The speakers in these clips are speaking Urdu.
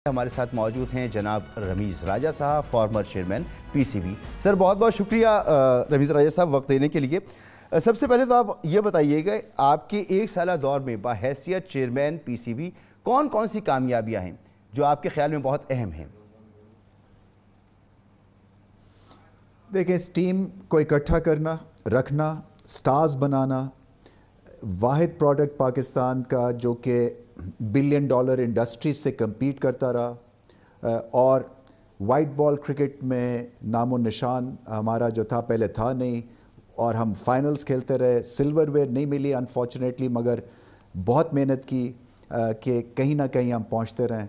ہمارے ساتھ موجود ہیں جناب رمیز راجہ صاحب، former chairman P C B. Sir بہت بہت شکریہ رمیز راجہ صاحب وقت دینے کے لیے۔ سب سے پہلے تو آپ یہ بتائیے گا آپ کے ایک سالہ دور میں بحیثیت چیئرمین پی سی بی کون کون سی کامیابیاں ہیں جو آپ کے خیال میں بہت اہم ہیں؟ دیکھیں، اس ٹیم کو اکٹھا کرنا، رکھنا، سٹارز بنانا، واحد پروڈکٹ پاکستان کا جو کہ بلین ڈالر انڈسٹری سے کمپیٹ کرتا رہا، اور وائٹ بال کرکٹ میں نام و نشان ہمارا جو تھا پہلے تھا نہیں، اور ہم فائنلز کھیلتے رہے، سلور ویئر نہیں ملی انفارچونیٹلی، مگر بہت محنت کی کہ کہیں نہ کہیں ہم پہنچتے رہیں۔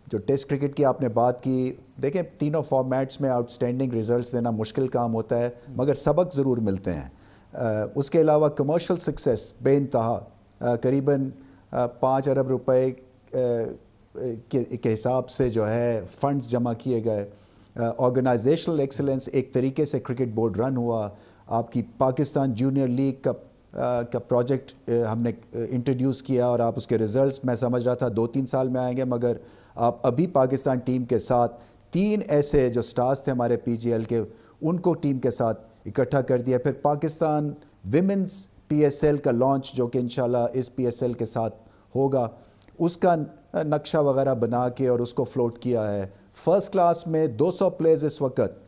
جو ٹیسٹ کرکٹ کی آپ نے بات کی، دیکھیں تینوں فارمیٹس میں آؤٹسٹینڈنگ ریزلٹس دینا مشکل کام ہوتا ہے، مگر سبق ضرور ملتے ہیں۔ اس کے علاوہ کمرشل سکسیس بے انتہا، قریباً 5 ارب روپے کے حساب سے جو ہے فنڈز جمع کیے گئے۔ آرگنائزیشنل ایکسلنس، ایک طریقے سے کرکٹ بورڈ رن ہوا۔ آپ کی پاکستان جونیئر لیگ کا پروجیکٹ ہم نے انٹروڈیوس کیا، اور آپ اس کے ریزلٹس میں سمجھ رہا تھا 2-3 سال میں آئیں گے، مگر آپ ابھی پاکستان ٹیم کے ساتھ 3 ایسے جو سٹارز تھے ہمارے پی جی ایل کے، ان کو ٹیم کے ساتھ اکٹھا کر دیا۔ پھر Pakistan women's P S L کا لانچ جو کہ انشاءاللہ اس پی ایس ایل کے ساتھ ہوگا، اس کا نقشہ وغیرہ بنا کے اور اس کو فلوٹ کیا ہے۔ فرسٹ کلاس میں 200 پلیئرز اس وقت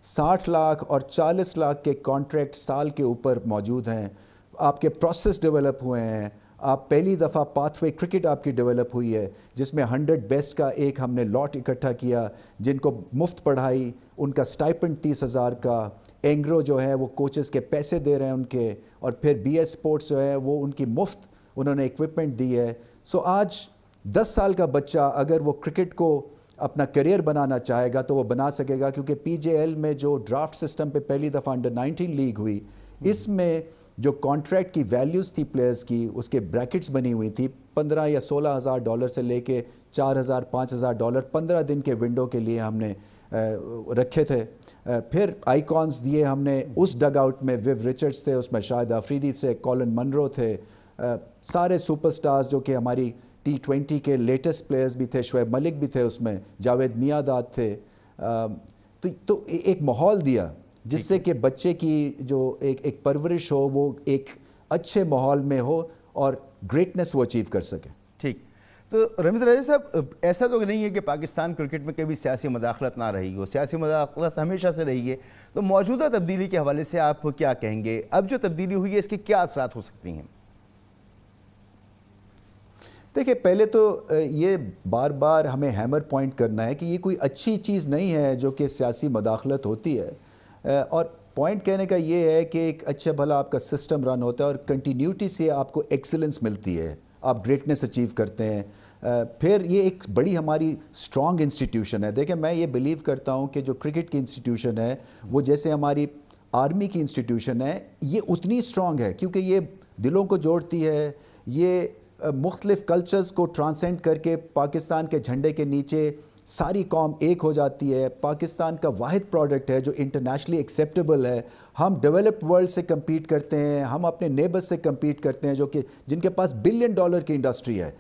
60 لاکھ اور 40 لاکھ کے کانٹریکٹ سال کے اوپر موجود ہیں۔ آپ کے پروسیس ڈیولپ ہوئے ہیں، آپ پہلی دفعہ پاتھ وے کرکٹ آپ کی ڈیولپ ہوئی ہے، جس میں 100 بیسٹ کا ایک ہم نے لاٹ اکٹھا کیا، جن کو مفت پڑھائی، ان کا سٹائپنڈ 30,000 کا، اینگرو جو ہے وہ کوچز کے پیسے دے رہے ہیں ان کے، اور پھر بی ایس اسپورٹس جو ہے وہ ان کی مفت انہوں نے اکوپمنٹ دی ہے۔ سو آج 10 سال کا بچہ اگر وہ کرکٹ کو اپنا کیریئر بنانا چاہے گا تو وہ بنا سکے گا، کیونکہ پی جے ایل میں جو ڈرافٹ سسٹم پہ پہلی دفعہ انڈر 19 لیگ ہوئی، اس میں جو کانٹریکٹ کی ویلیوز تھی پلیئرز کی، اس کے بریکٹس بنی ہوئی تھی 15 یا 16 ہزار ڈالر سے لے کے 4,000 5,000 ڈالر 15 دن کے ونڈو کے لیے ہم نے رکھے تھے۔ پھر آئیکانز دیے ہم نے اس ڈگ آؤٹ میں، ویو رچرڈز تھے اس میں، شاہد آفریدی سے، کولن منرو تھے، سارے سپر سٹارز جو کہ ہماری T20 کے لیٹسٹ پلیئرز بھی تھے، شعیب ملک بھی تھے اس میں، جاوید میاں-داد تھے۔ تو ایک ماحول دیا جس سے کہ بچے کی جو ایک پرورش ہو، وہ ایک اچھے ماحول میں ہو اور گریٹنس وہ اچیو کر سکے۔ ٹھیک، تو رمیز راجہ صاحب، ایسا تو نہیں ہے کہ پاکستان کرکٹ میں کبھی سیاسی مداخلت نہ رہی ہو، سیاسی مداخلت ہمیشہ سے رہی ہے، تو موجودہ تبدیلی کے حوالے سے آپ کیا کہیں گے؟ اب جو تبدیلی ہوئی ہے اس کے کیا اثرات ہو سکتی ہیں؟ دیکھیں، پہلے تو یہ بار بار ہمیں ہیمر پوائنٹ کرنا ہے کہ یہ کوئی اچھی چیز نہیں ہے جو کہ سیاسی مداخلت ہوتی ہے، اور پوائنٹ کہنے کا یہ ہے کہ ایک اچھا بھلا آپ کا سسٹم رن ہوتا ہے اور کنٹینیوٹی سے آپ کو ایکسلنس ملتی ہے، آپ گریٹنس اچیو کرتے ہیں۔ پھر یہ ایک بڑی ہماری اسٹرانگ انسٹیٹیوشن ہے۔ دیکھیں، میں یہ بلیو کرتا ہوں کہ جو کرکٹ کی انسٹیٹیوشن ہے وہ جیسے ہماری آرمی کی انسٹیٹیوشن ہے، یہ اتنی اسٹرانگ ہے کیونکہ یہ دلوں کو جوڑتی ہے، یہ مختلف کلچرز کو ٹرانسینڈ کر کے پاکستان کے جھنڈے کے نیچے ساری قوم ایک ہو جاتی ہے۔ پاکستان کا واحد پروڈکٹ ہے جو انٹرنیشنلی ایکسیپٹیبل ہے۔ ہم ڈیولپڈ ورلڈ سے کمپیٹ کرتے ہیں، ہم اپنے نیبرز سے کمپیٹ کرتے ہیں جو کہ جن کے پاس بلین ڈالر کی انڈسٹری ہے۔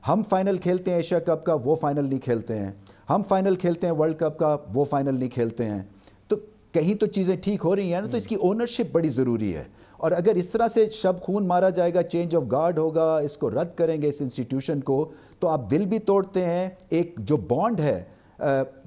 ہم فائنل کھیلتے ہیں ایشیا کپ کا، وہ فائنل نہیں کھیلتے ہیں۔ ہم فائنل کھیلتے ہیں ورلڈ کپ کا، وہ فائنل نہیں کھیلتے ہیں۔ تو کہیں تو چیزیں ٹھیک ہو رہی ہیں نا، تو اس کی اونرشپ بڑی ضروری ہے، اور اگر اس طرح سے شب خون مارا جائے گا، چینج آف گارڈ ہوگا، اس کو رد کریں گے اس انسٹیٹیوشن کو، تو آپ دل بھی توڑتے ہیں۔ ایک جو بانڈ ہے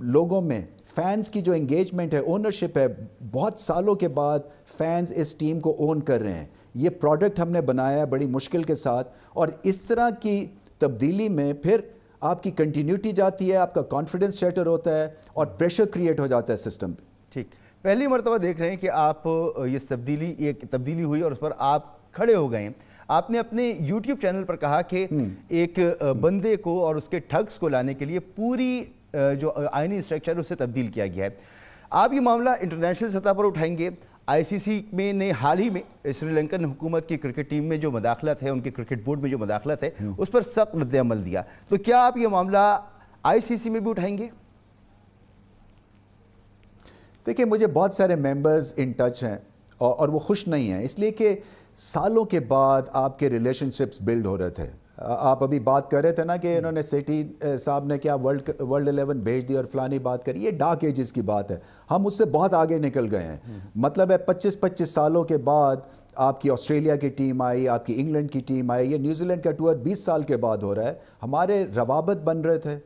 لوگوں میں، فینز کی جو انگیجمنٹ ہے، اونرشپ ہے، بہت سالوں کے بعد فینز اس ٹیم کو اون کر رہے ہیں۔ یہ پروڈکٹ ہم نے بنایا ہے بڑی مشکل کے ساتھ، اور اس طرح کی تبدیلی میں پھر آپ کی کنٹینیوٹی جاتی ہے، آپ کا کانفیڈنس شیٹر ہوتا ہے، اور پریشر کریٹ ہو جاتا ہے سسٹم پہ۔ ٹھیک، پہلی مرتبہ دیکھ رہے ہیں کہ آپ یہ تبدیلی ہوئی اور اس پر آپ کھڑے ہو گئے ہیں۔ آپ نے اپنے یوٹیوب چینل پر کہا کہ ایک بندے کو اور اس کے ٹھگس کو لانے کے لیے پوری جو آئینی اسٹرکچر اسے تبدیل کیا گیا ہے۔ آپ یہ معاملہ انٹرنیشنل سطح پر اٹھائیں گے؟ آئی سی سی میں نے حال ہی میں سری لنکن حکومت کی کرکٹ ٹیم میں جو مداخلت ہے، ان کے کرکٹ بورڈ میں جو مداخلت ہے، اس پر سخت رد عمل دیا، تو کیا آپ یہ معاملہ آئی سی سی میں بھی اٹھائیں گے؟ دیکھیں، مجھے بہت سارے ممبرز ان ٹچ ہیں اور وہ خوش نہیں ہیں، اس لیے کہ سالوں کے بعد آپ کے ریلیشن شپس بلڈ ہو رہے تھے۔ آپ ابھی بات کر رہے تھے نا کہ انہوں نے سیٹھی صاحب نے کیا ورلڈ 11 بھیج دی اور فلانی بات کری. یہ ڈارک ایجز کی بات ہے, ہم اس سے بہت آگے نکل گئے ہیں. مطلب ہے 25 سالوں کے بعد آپ کی آسٹریلیا کی ٹیم آئی, آپ کی انگلینڈ کی ٹیم آئی, یہ نیوزی لینڈ کا ٹور 20 سال کے بعد ہو رہا ہے. ہمارے روابط بن رہے تھے,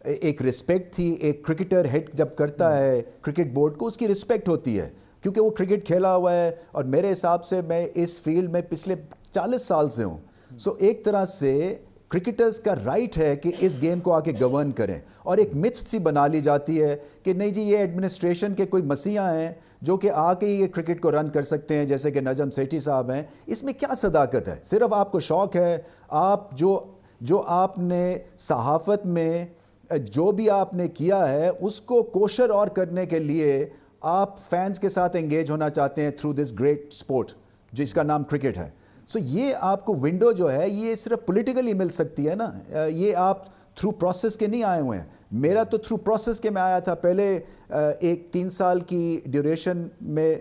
ایک رسپیکٹ تھی. ایک کرکٹر ہٹ جب کرتا ہے کرکٹ بورڈ کو, اس کی رسپیکٹ ہوتی ہے کیونکہ وہ کرکٹ کھیلا ہوا ہے. اور میرے حساب سے میں اس فیلڈ میں پچھلے 40 سال سے ہوں. سو ایک طرح سے کرکٹرز کا رائٹ ہے کہ اس گیم کو آ کے گورن کریں. اور ایک متھ سی بنا لی جاتی ہے کہ نہیں جی یہ ایڈمنسٹریشن کے کوئی مسیحا ہیں جو کہ آ کے یہ کرکٹ کو رن کر سکتے ہیں, جیسے کہ نجم سیٹھی صاحب ہیں. اس میں کیا صداقت ہے؟ صرف آپ کو شوق ہے. آپ جو آپ نے صحافت میں جو بھی آپ نے کیا ہے اس کو کوشر اور کرنے کے لیے آپ فینس کے ساتھ انگیج ہونا چاہتے ہیں تھرو دس گریٹ سپورٹ جس کا نام کرکٹ ہے. سو یہ آپ کو ونڈو جو ہے یہ صرف پولیٹیکلی مل سکتی ہے نا, یہ آپ تھرو پروسیس کے نہیں آئے ہوئے ہیں. میرا تو تھرو پروسیس کے میں آیا تھا. پہلے ایک 3 سال کی ڈیوریشن میں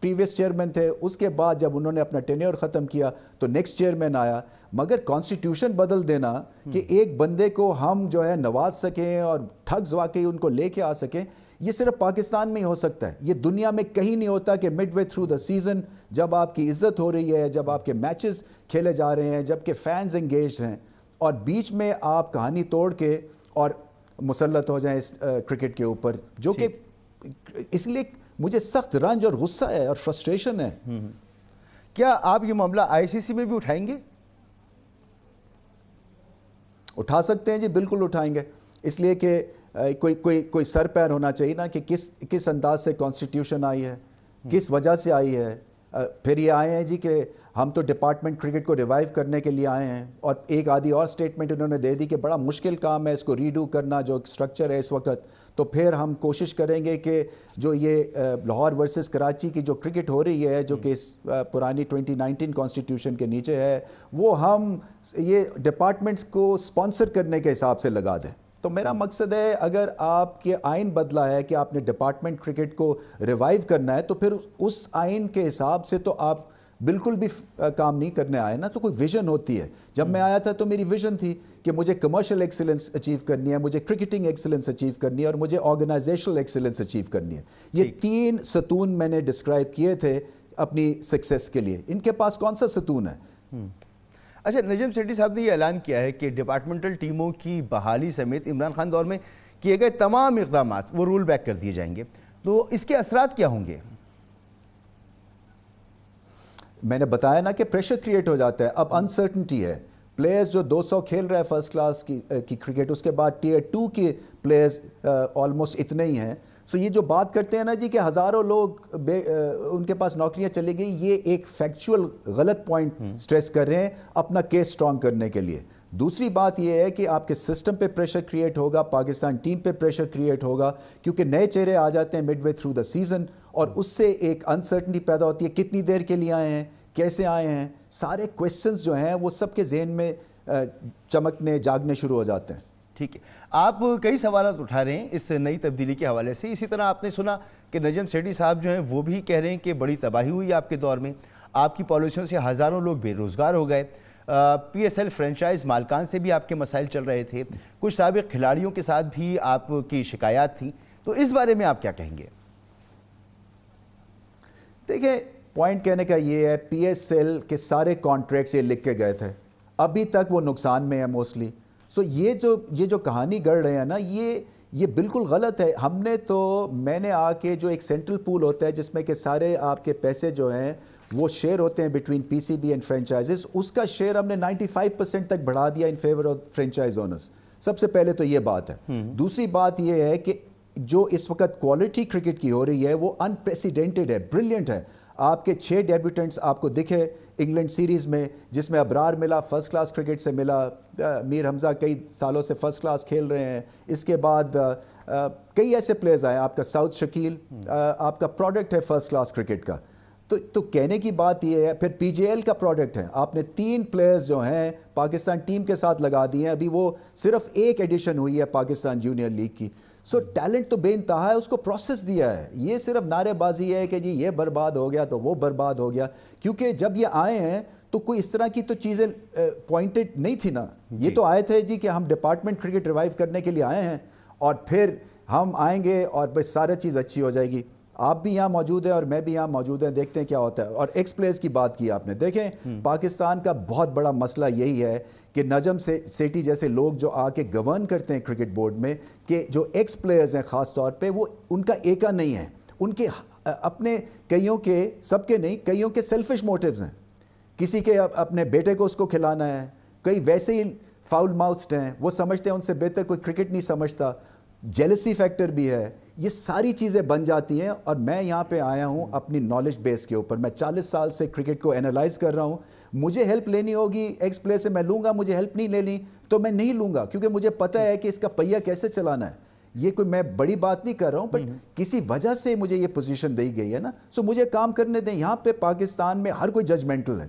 پریویس چیئرمین تھے, اس کے بعد جب انہوں نے اپنا ٹینیور ختم کیا تو نیکسٹ چیئرمین آیا. مگر کانسٹیٹیوشن بدل دینا کہ ایک بندے کو ہم جو ہے نواز سکیں اور ٹھگز واقعی ان کو لے کے آ سکیں, یہ صرف پاکستان میں ہی ہو سکتا ہے. یہ دنیا میں کہیں نہیں ہوتا کہ mid way through the season جب آپ کی عزت ہو رہی ہے, جب آپ کے میچز کھیلے جا رہے ہیں, جب کہ فینز انگیجڈ ہیں, اور بیچ میں آپ کہانی توڑ کے اور مسلط ہو جائیں اس کرکٹ کے اوپر, جو کہ اس لیے مجھے سخت رنج اور غصہ ہے اور فرسٹریشن ہے. کیا آپ یہ معاملہ ICC میں بھی اٹھائیں گے؟ اٹھا سکتے ہیں جی, بالکل اٹھائیں گے. اس لیے کہ کوئی سر پیر ہونا چاہیے نا کہ کس انداز سے کانسٹیٹیوشن آئی ہے, کس وجہ سے آئی ہے. پھر یہ آئے ہیں جی کہ ہم تو ڈپارٹمنٹ کرکٹ کو ریوائیو کرنے کے لیے آئے ہیں, اور ایک آدھی اور سٹیٹمنٹ انہوں نے دے دی کہ بڑا مشکل کام ہے اس کو ریڈو کرنا جو سٹرکچر ہے اس وقت. تو پھر ہم کوشش کریں گے کہ جو یہ لاہور ورسز کراچی کی جو کرکٹ ہو رہی ہے جو کہ اس پرانی 2019 کانسٹیٹیوشن کے نیچے ہے, وہ ہم یہ ڈپارٹمنٹس کو سپانسر کرنے کے حساب سے لگا دیں. تو میرا مقصد ہے اگر آپ کے آئین بدلا ہے کہ آپ نے ڈپارٹمنٹ کرکٹ کو ریوائیو کرنا ہے تو پھر اس آئین کے حساب سے تو آپ بالکل بھی کام نہیں کرنے آئے نا. تو کوئی ویژن ہوتی ہے. جب میں آیا تھا تو میری ویژن تھی کہ مجھے کمرشل ایکسلنس اچیو کرنی ہے, مجھے کرکٹنگ ایکسلنس اچیو کرنی ہے, اور مجھے آرگنائزیشنل ایکسلنس اچیو کرنی ہے. یہ 3 ستون میں نے ڈسکرائب کیے تھے اپنی سکسیس کے لیے. ان کے پاس کون سا ستون ہے؟ اچھا, نجم سیٹھی صاحب نے یہ اعلان کیا ہے کہ ڈپارٹمنٹل ٹیموں کی بحالی سمیت عمران خان دور میں کیے گئے تمام اقدامات وہ رول بیک کر دیے جائیں گے. تو اس کے اثرات کیا ہوں گے؟ میں نے بتایا نا کہ پریشر کریٹ ہو جاتا ہے. اب انسرٹنٹی ہے. پلیئرز جو 200 کھیل رہے ہیں فرسٹ کلاس کی کرکٹ, اس کے بعد ٹیئر 2 کے پلیئرز آلموسٹ اتنے ہی ہیں. سو یہ جو بات کرتے ہیں نا جی کہ ہزاروں لوگ ان کے پاس نوکریاں چلی گئی, یہ ایک فیکچول غلط پوائنٹ سٹریس کر رہے ہیں اپنا کیس سٹرانگ کرنے کے لیے. دوسری بات یہ ہے کہ آپ کے سسٹم پہ پریشر کریٹ ہوگا, پاکستان ٹیم پہ پریشر کریٹ ہوگا, کیونکہ نئے چہرے آ جاتے ہیں mid way through the season, اور اس سے ایک انسرٹنٹی پیدا ہوتی ہے. کتنی دیر کے لیے آئے ہیں, کیسے آئے ہیں, سارے کویسچنز جو ہیں وہ سب کے ذہن میں چمکنے جاگنے شروع ہو جاتے ہیں. ٹھیک ہے, آپ کئی سوالات اٹھا رہے ہیں اس نئی تبدیلی کے حوالے سے. اسی طرح آپ نے سنا کہ نجم سیٹھی صاحب جو ہیں وہ بھی کہہ رہے ہیں کہ بڑی تباہی ہوئی آپ کے دور میں, آپ کی پالیسیوں سے ہزاروں لوگ بے روزگار ہو گئے. PSL فرینچائز مالکان سے بھی آپ کے مسائل چل رہے تھے, کچھ سابق کھلاڑیوں کے ساتھ بھی آپ کی شکایات تھیں. تو اس بارے میں آپ کیا کہیں گے؟ دیکھیں, پوائنٹ کہنے کا یہ ہے, PSL کے سارے کانٹریکٹس یہ لکھ کے گئے تھے, ابھی تک وہ نقصان میں ہے موسٹلی. سو یہ جو کہانی گڑھ رہے ہیں نا, یہ بالکل غلط ہے. ہم نے تو میں نے آ کے جو ایک سینٹرل پول ہوتا ہے جس میں کہ سارے آپ کے پیسے جو ہیں وہ شیئر ہوتے ہیں بٹوین PCB اینڈ فرینچائزز, اس کا شیئر ہم نے 95% تک بڑھا دیا in favour of franchise owners. سب سے پہلے تو یہ بات ہے. دوسری بات یہ ہے کہ جو اس وقت کوالٹی کرکٹ کی ہو رہی ہے وہ انپریسیڈنٹڈ ہے, بریلینٹ ہے. آپ کے 6 ڈیبیوٹنٹس آپ کو دکھے انگلینڈ سیریز میں, جس میں ابرار ملا, فرسٹ کلاس کرکٹ سے ملا, میر حمزہ کئی سالوں سے فرسٹ کلاس کھیل رہے ہیں. اس کے بعد کئی ایسے پلیئرز آئے, آپ کا ساؤتھ شکیل آپ کا پروڈکٹ ہے فرسٹ کلاس کرکٹ کا. تو کہنے کی بات یہ ہے, پھر PJL کا پروڈکٹ ہے. آپ نے 3 پلیئرز جو ہیں پاکستان ٹیم کے ساتھ لگا دیے ہیں, ابھی وہ صرف ایک ایڈیشن ہوئی ہے پاکستان جونیئر لیگ کی. سو ٹیلنٹ تو بے انتہا ہے, اس کو پروسیس دیا ہے. یہ صرف نعرے بازی ہے کہ جی یہ برباد ہو گیا تو وہ برباد ہو گیا, کیونکہ جب یہ آئے ہیں تو کوئی اس طرح کی تو چیزیں پوائنٹڈ نہیں تھی نا. یہ تو آئے تھے جی کہ ہم ڈپارٹمنٹ کرکٹ ریوائیو کرنے کے لیے آئے ہیں اور پھر ہم آئیں گے اور بس سارا چیز اچھی ہو جائے گی. آپ بھی یہاں موجود ہیں اور میں بھی یہاں موجود ہیں, دیکھتے ہیں کیا ہوتا ہے. اور ایکس پلیئرز کی بات کی آپ نے, دیکھیں پاکستان کا بہت بڑا مسئلہ یہی ہے کہ نجم سیٹھی جیسے لوگ جو آ کے گورن کرتے ہیں کرکٹ بورڈ میں, کہ جو ایکس پلیئرز ہیں خاص طور پہ, وہ ان کا ایکا نہیں ہے, ان کے اپنے کئیوں کے, سب کے نہیں, کئیوں کے سیلفش موٹیوز ہیں. کسی کے اپنے بیٹے کو اس کو کھلانا ہے, کئی ویسے ہی فاؤل ماؤتھڈ ہیں, وہ سمجھتے ہیں ان سے بہتر کوئی کرکٹ نہیں سمجھتا. جیلسی فیکٹر بھی ہے. یہ ساری چیزیں بن جاتی ہیں. اور میں یہاں پہ آیا ہوں اپنی نالج بیس کے اوپر. میں 40 سال سے کرکٹ کو انالائز کر رہا ہوں. مجھے ہیلپ لینی ہوگی ایکس پلیئر سے, میں لوں گا. مجھے ہیلپ نہیں لینی تو میں نہیں لوں گا, کیونکہ مجھے پتہ ہے کہ اس کا پہیہ کیسے چلانا ہے. یہ کوئی میں بڑی بات نہیں کر رہا ہوں, بٹ کسی وجہ سے مجھے یہ پوزیشن دی گئی ہے نا, سو مجھے کام کرنے دیں. یہاں پہ پاکستان میں ہر کوئی ججمنٹل ہے.